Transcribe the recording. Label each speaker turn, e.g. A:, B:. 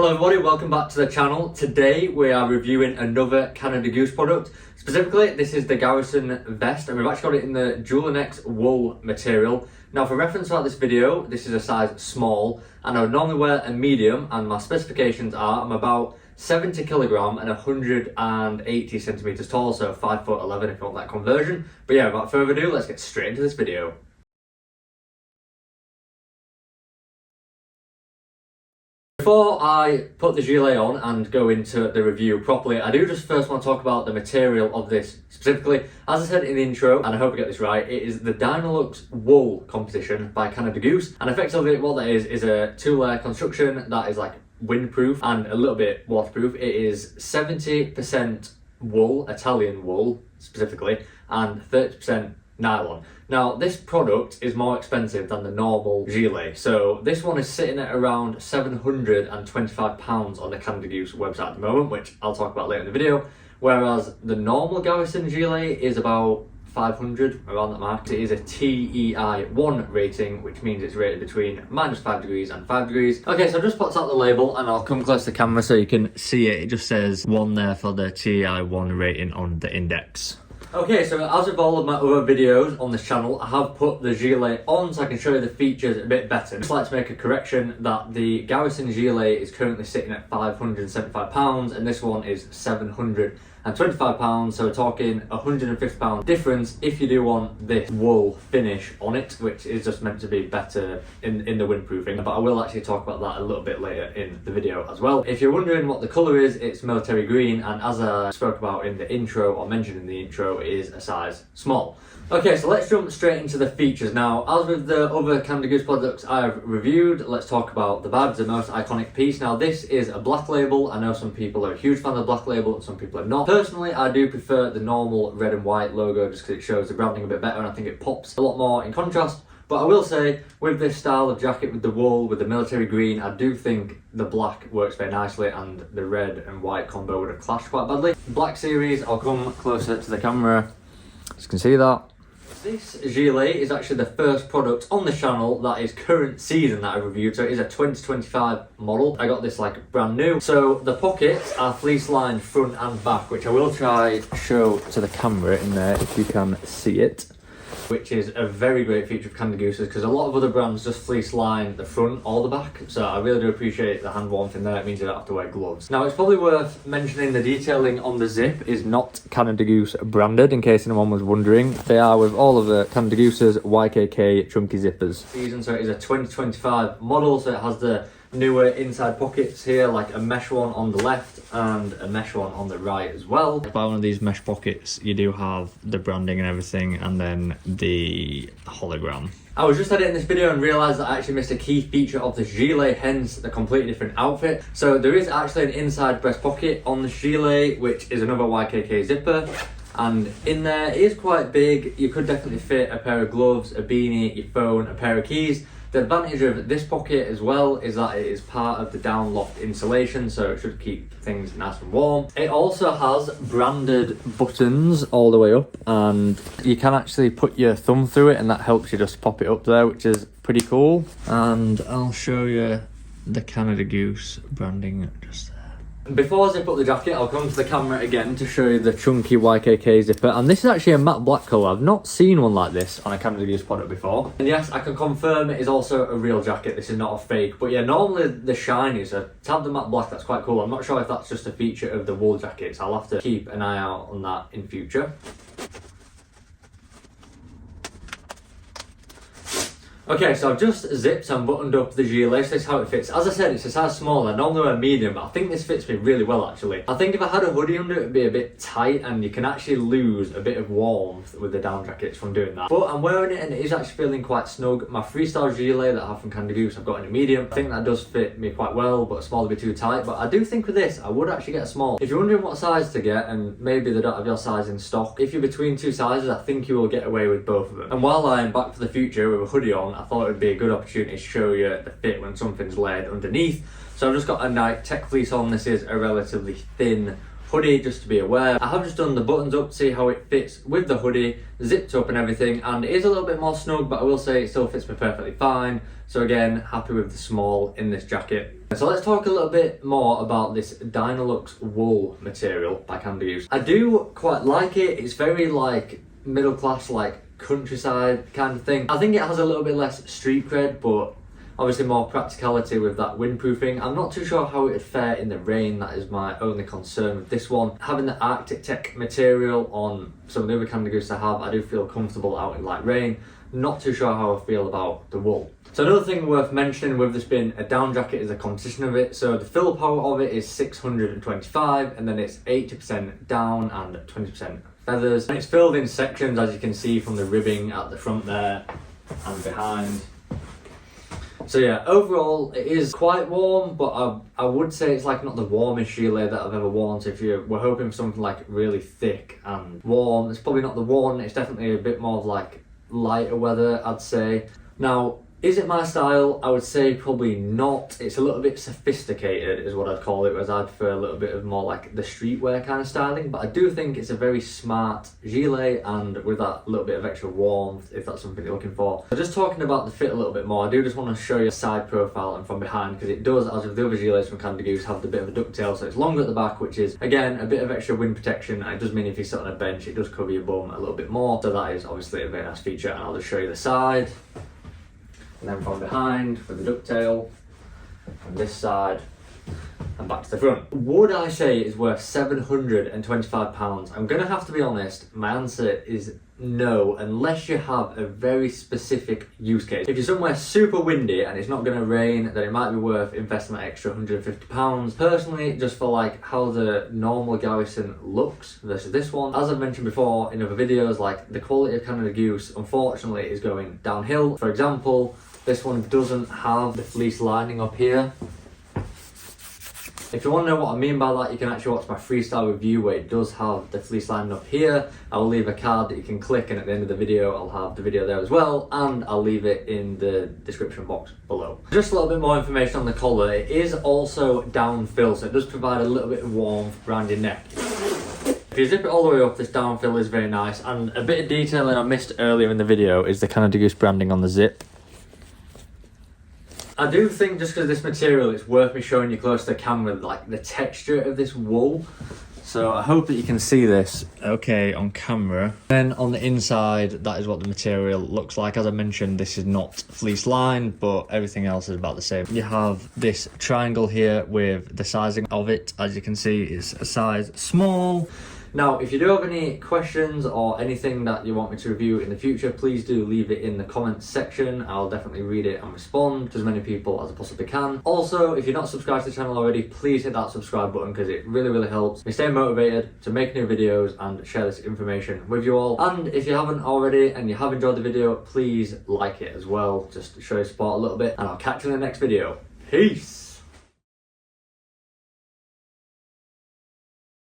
A: Hello everybody, welcome back to the channel. Today we are reviewing another Canada Goose product. Specifically, this is the Garson vest, and we've actually got it in the DynaLuxe wool material. Now for reference throughout this video, this is a size small, and I would normally wear a medium, and my specifications are I'm about 70 kilogram and 180 centimeters tall, so 5'11" if you want that conversion. But yeah, without further ado, let's get straight into this video. Before I put the gilet on and go into the review properly, I do just first want to talk about the material of this specifically. As I said in the intro, and I hope I get this right, it is the DynaLuxe wool composition by Canada Goose. And effectively what that is a two-layer construction that is like windproof and a little bit waterproof. It is 70% wool, Italian wool specifically, and 30% nylon. Now this product is more expensive than the normal gilet, so this one is sitting at around £725 on the Canada Goose website at the moment, which I'll talk about later in the video, whereas the normal Garson gilet is about 500, around that mark. It is a TEI 1 rating, which means it's rated between -5 degrees and 5 degrees. Okay, so I've just popped out the label and I'll come close to the camera so you can see it. It just says 1 there for the TEI 1 rating on the index. Okay, so as with all of my other videos on this channel, I have put the gilet on so I can show you the features a bit better. I'd just like to make a correction that the Garson gilet is currently sitting at £575 and this one is £725, so we're talking £150 difference if you do want this wool finish on it, which is just meant to be better in the windproofing, but I will actually talk about that a little bit later in the video as well. If you're wondering what the colour is, it's military green, and as I spoke about in the intro, or mentioned in the intro, it is a size small. Okay, so let's jump straight into the features. Now, as with the other Canada Goose products I have reviewed, let's talk about the badge, the most iconic piece. Now, this is a black label. I know some people are a huge fan of the black label and some people are not. Personally, I do prefer the normal red and white logo just because it shows the branding a bit better and I think it pops a lot more in contrast. But I will say, with this style of jacket, with the wool, with the military green, I do think the black works very nicely and the red and white combo would have clashed quite badly. Black series, I'll come closer to the camera, as you can see that. This gilet is actually the first product on the channel that is current season that I reviewed, so it is a 2025 model. I got this like brand new. So the pockets are fleece lined front and back, which I will try show to the camera in there if you can see it, which is a very great feature of Canada Goose because a lot of other brands just fleece line the front or the back, so I really do appreciate the hand warmth in there. It means you don't have to wear gloves. Now it's probably worth mentioning the detailing on the zip is not Canada Goose branded, in case anyone was wondering. They are with all of the Canada Goose's YKK chunky zippers. So it is a 2025 model, so it has the newer inside pockets here, like a mesh one on the left and a mesh one on the right as well. By one of these mesh pockets you do have the branding and everything, and then the hologram. I was just editing this video and realised that I actually missed a key feature of this gilet, hence the completely different outfit. So there is actually an inside breast pocket on the gilet, which is another YKK zipper, and in there it is quite big. You could definitely fit a pair of gloves, a beanie, your phone, a pair of keys. The advantage of this pocket as well is that it is part of the down loft insulation, so it should keep things nice and warm. It also has branded buttons all the way up, and you can actually put your thumb through it and that helps you just pop it up there, which is pretty cool. And I'll show you the Canada Goose branding just there. Before I zip up the jacket, I'll come to the camera again to show you the chunky YKK zipper, and this is actually a matte black colour. I've not seen one like this on a Canada Goose product before. And yes, I can confirm it is also a real jacket, this is not a fake. But yeah, normally the shiny, so to have the matte black, that's quite cool. I'm not sure if that's just a feature of the wool jackets. I'll have to keep an eye out on that in future. Okay, so I've just zipped and buttoned up the gilet, so this is how it fits. As I said, it's a size small. I normally wear medium, but I think this fits me really well actually. I think if I had a hoodie under it, it'd be a bit tight and you can actually lose a bit of warmth with the down jackets from doing that. But I'm wearing it and it is actually feeling quite snug. My freestyle gilet that I have from Canada Goose, I've got in a medium. I think that does fit me quite well, but a small would be too tight. But I do think with this, I would actually get a small. If you're wondering what size to get, and maybe they don't have your size in stock, if you're between two sizes, I think you will get away with both of them. And while I'm back for the future with a hoodie on, I thought it would be a good opportunity to show you the fit when something's layered underneath. So I've just got a Nike Tech fleece on. This is a relatively thin hoodie, just to be aware. I have just done the buttons up to see how it fits with the hoodie, zipped up and everything, and it is a little bit more snug, but I will say it still fits me perfectly fine. So again, happy with the small in this jacket. So let's talk a little bit more about this DynaLuxe wool material by Canada Goose. I do quite like it. It's very like middle class, like countryside kind of thing. I think it has a little bit less street cred, but obviously more practicality with that windproofing. I'm not too sure how it would fare in the rain. That is my only concern with this one. Having the Arctic Tech material on some of the other Canada Goose I have, I do feel comfortable out in light rain. Not too sure how I feel about the wool. So another thing worth mentioning with this being a down jacket is the composition of it. So the fill power of it is 625, and then it's 80% down and 20% feathers. And it's filled in sections, as you can see from the ribbing at the front there and behind. So yeah, overall it is quite warm, but I would say it's like not the warmest gilet that I've ever worn. So if you were hoping for something like really thick and warm, it's probably not the one. It's definitely a bit more of like lighter weather, I'd say. Now, is it my style? I would say probably not. It's a little bit sophisticated is what I'd call it, whereas I'd prefer a little bit of more like the streetwear kind of styling. But I do think it's a very smart gilet, and with that little bit of extra warmth, if that's something you're looking for. So just talking about the fit a little bit more, I do just want to show you a side profile and from behind, because it does, as with the other gilets from Canada Goose, have the bit of a ducktail, so it's longer at the back, which is again a bit of extra wind protection, and it does mean if you sit on a bench it does cover your bum a little bit more. So that is obviously a very nice feature, and I'll just show you the side. And then from behind with the ducktail, and this side, and back to the front. Would I say it's worth £725? I'm gonna have to be honest, my answer is no, unless you have a very specific use case. If you're somewhere super windy and it's not gonna rain, then it might be worth investing that extra £150. Personally, just for like how the normal Garrison looks versus this one. As I've mentioned before in other videos, like the quality of Canada Goose, unfortunately, is going downhill. For example, this one doesn't have the fleece lining up here. If you want to know what I mean by that, you can actually watch my freestyle review where it does have the fleece lining up here. I will leave a card that you can click, and at the end of the video I'll have the video there as well, and I'll leave it in the description box below. Just a little bit more information on the collar. It is also down fill, so it does provide a little bit of warmth around your neck. If you zip it all the way up, this down fill is very nice, and a bit of detailing I missed earlier in the video is the Canada Goose branding on the zip. I do think just because of this material, it's worth me showing you close to the camera, like the texture of this wool. So I hope that you can see this okay on camera. Then on the inside, that is what the material looks like. As I mentioned, this is not fleece lined, but everything else is about the same. You have this triangle here with the sizing of it. As you can see, it's a size small. Now, if you do have any questions or anything that you want me to review in the future, please do leave it in the comments section. I'll definitely read it and respond to as many people as I possibly can. Also, if you're not subscribed to the channel already, please hit that subscribe button, because it really helps me stay motivated to make new videos and share this information with you all. And if you haven't already and you have enjoyed the video, please like it as well, just to show your support a little bit, and I'll catch you in the next video. Peace!